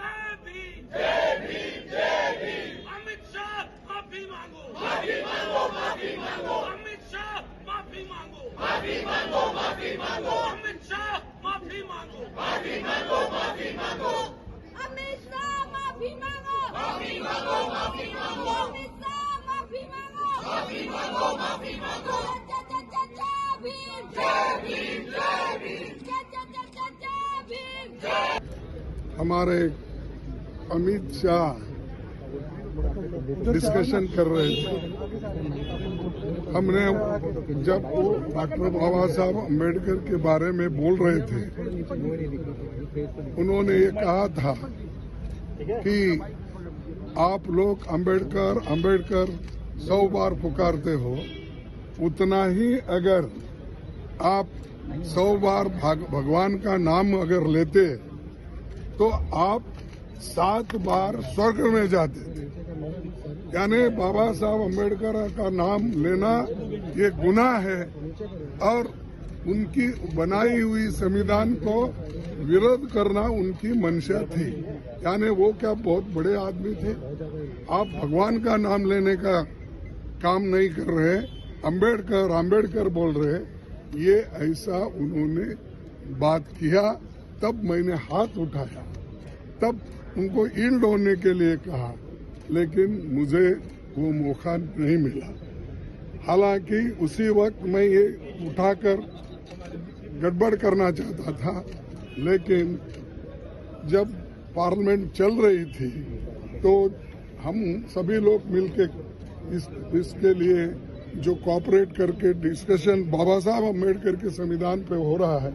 जय भीम जय भीम जय भीम। अमित शाह माफी मांगो माफी मांगो माफी मांगो। अमित शाह माफी मांगो माफी मांगो माफी मांगो। अमित शाह माफी मांगो माफी मांगो माफी मांगो। अमित शाह माफी मांगो माफी मांगो माफी मांगो। अमित शाह माफी मांगो माफी मांगो माफी मांगो। जय भीम जय भीम जय भीम। जय भीम जय। हमारे अमित शाह डिस्कशन कर रहे थे। हमने जब वो डॉक्टर बाबा साहब अम्बेडकर के बारे में बोल रहे थे, उन्होंने ये कहा था कि आप लोग अम्बेडकर अम्बेडकर 100 बार पुकारते हो, उतना ही अगर आप 100 बार भगवान का नाम अगर लेते तो आप 7 बार स्वर्ग में जाते। यानी बाबा साहब अम्बेडकर का नाम लेना ये गुनाह है और उनकी बनाई हुई संविधान को विरोध करना उनकी मंशा थी। यानी वो क्या बहुत बड़े आदमी थे? आप भगवान का नाम लेने का काम नहीं कर रहे, अम्बेडकर अम्बेडकर बोल रहे। ये ऐसा उन्होंने बात किया, तब मैंने हाथ उठाया, तब उनको ईल्ड होने के लिए कहा, लेकिन मुझे वो मौका नहीं मिला। हालांकि उसी वक्त मैं ये उठाकर गड़बड़ करना चाहता था, लेकिन जब पार्लियामेंट चल रही थी तो हम सभी लोग मिलकर इसके लिए जो कोऑपरेट करके डिस्कशन बाबा साहब अम्बेडकर के संविधान पे हो रहा है,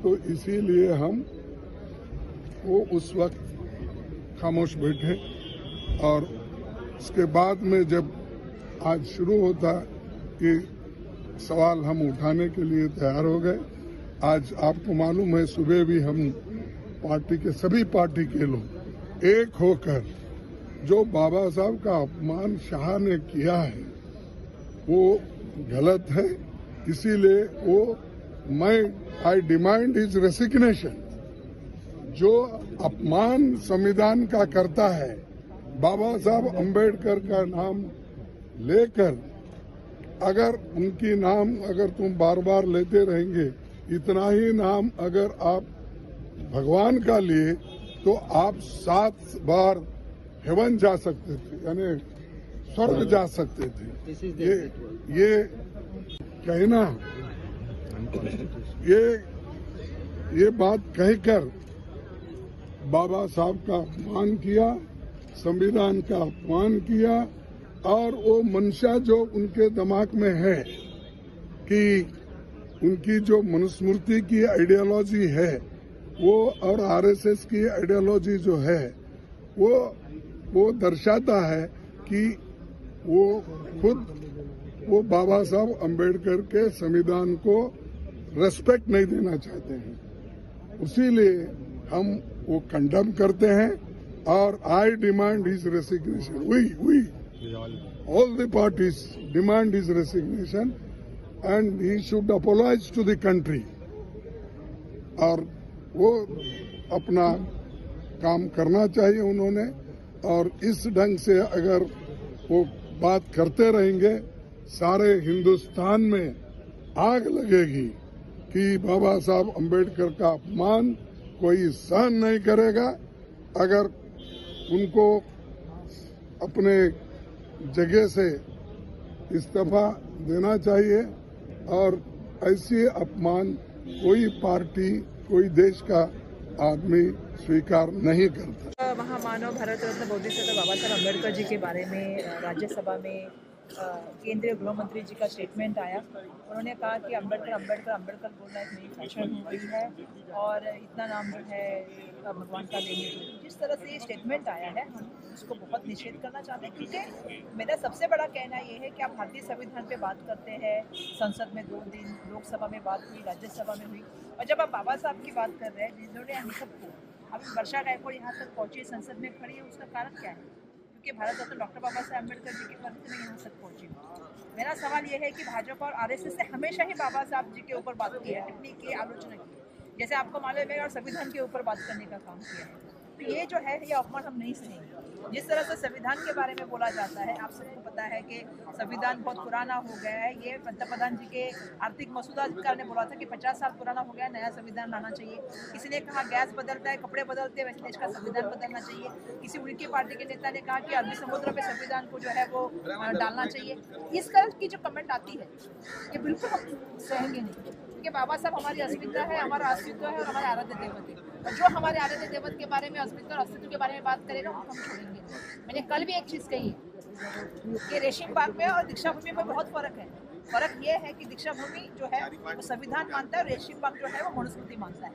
तो इसीलिए हम वो उस वक्त खामोश बैठे। और उसके बाद में जब आज शुरू होता कि सवाल हम उठाने के लिए तैयार हो गए। आज आपको मालूम है, सुबह भी हम पार्टी के सभी पार्टी के लोग एक होकर जो बाबा साहब का अपमान शाह ने किया है वो गलत है, इसीलिए आई डिमांड हिज रेसिग्नेशन। जो अपमान संविधान का करता है, बाबा साहब अम्बेडकर का नाम लेकर अगर उनकी नाम अगर तुम बार बार लेते रहेंगे, इतना ही नाम अगर आप भगवान का लिए तो आप 7 बार हेवन जा सकते थे, यानी स्वर्ग जा सकते थे। ये कहना, ये बात कहकर बाबा साहब का अपमान किया, संविधान का अपमान किया। और वो मंशा जो उनके दिमाग में है कि उनकी जो मनुस्मृति की आइडियोलॉजी है वो और आरएसएस की आइडियोलॉजी जो है वो दर्शाता है कि वो खुद वो बाबा साहब अम्बेडकर के संविधान को रेस्पेक्ट नहीं देना चाहते हैं। उसीलिए हम वो कंडेम करते हैं और I demand his resignation. We all the parties demand his resignation and he should apologize to the country। और वो अपना काम करना चाहिए उन्होंने। और इस ढंग से अगर वो बात करते रहेंगे, सारे हिंदुस्तान में आग लगेगी कि बाबा साहब अम्बेडकर का अपमान कोई सहन नहीं करेगा। अगर उनको अपने जगह से इस्तीफा देना चाहिए और ऐसे अपमान कोई पार्टी कोई देश का आदमी स्वीकार नहीं करता। महामानव भारत रत्न बोधिसत्व बाबा साहब अम्बेडकर जी के बारे में राज्यसभा में केंद्रीय गृह मंत्री जी का स्टेटमेंट आया। उन्होंने कहा कि अम्बेडकर अम्बेडकर अम्बेडकर बोलना एक नई फैशन हो गई है और इतना नाम जो है भगवान का लेंगे। जिस तरह से ये स्टेटमेंट आया है हम उसको बहुत निषेध करना चाहते हैं, क्योंकि मेरा सबसे बड़ा कहना ये है कि आप भारतीय संविधान पे बात करते हैं, संसद में 2 दिन, लोकसभा में बात हुई, राज्यसभा में हुई, और जब आप बाबा साहब की बात कर रहे हैं जिन्होंने हम सबको, अभी वर्षा गायकवाड़ यहाँ तक पहुँची, संसद में खड़ी है, उसका कारण क्या है? क्योंकि भारत रत्न डॉक्टर बाबा साहब अम्बेडकर जी की वजह से मैं यहाँ तक पहुँची। मेरा सवाल ये है कि भाजपा और आरएसएस ने हमेशा ही बाबा साहब जी के ऊपर बात की है, टिप्पणी की, आलोचना की, जैसे आपको मालूम है, और संविधान के ऊपर बात करने का काम किया है। तो ये जो है ये अपमान हम नहीं सहेंगे। जिस तरह से संविधान के बारे में बोला जाता है, आप सबको पता है कि संविधान बहुत पुराना हो गया है। ये पंतप्रधान जी के आर्थिक मसूदा अधिकार ने बोला था कि 50 साल पुराना हो गया, नया संविधान लाना चाहिए। किसी ने कहा गैस बदलता है, कपड़े बदलते हैं, वैसे देश का संविधान बदलना चाहिए। किसी उनकी पार्टी के नेता ने कहा कि अरबी समुद्र में संविधान को जो है वो डालना चाहिए। इस तरह की जो कमेंट आती है ये बिल्कुल हम सहेंगे नहीं, क्योंकि बाबा साहब हमारी अस्मिता है, हमारा अस्तित्व है और हमारे आराध्य देवत है। और जो हमारे आराध्य देवत के बारे में, अस्मिता और अस्तित्व के बारे में बात करेगा उसको हम छोड़ेंगे। मैंने कल भी एक चीज़ कही है कि रेशिम बाग में और दीक्षा भूमि में बहुत फर्क है। फर्क ये है कि दीक्षा भूमि जो है वो संविधान मानता है और रेशिम बाग जो है वो मनुस्मृति मानता है।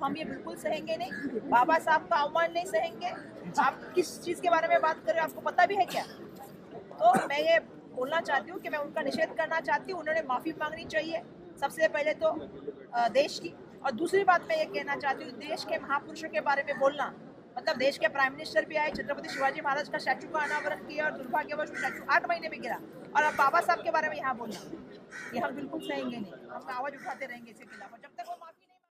हम ये बिल्कुल सहेंगे नहीं, बाबा साहब का अवमान नहीं सहेंगे। आप किस चीज़ के बारे में बात कर रहे हो, आपको पता भी है क्या? तो मैं ये बोलना चाहती हूँ कि मैं उनका निषेध करना चाहती हूँ। उन्होंने माफ़ी मांगनी चाहिए सबसे पहले तो देश की, और दूसरी बात मैं ये कहना चाहती हूँ देश के महापुरुषों के बारे में बोलना, मतलब देश के प्राइम मिनिस्टर भी आए, छत्रपति शिवाजी महाराज का स्टैचू का अनावरण किया और दुर्भाग्यवश स्टैचू 8 महीने में गिरा, और अब बाबा साहब के बारे में यहाँ बोलना, ये हम बिल्कुल सहेंगे नहीं। हम आवाज़ उठाते रहेंगे इसके खिलाफ।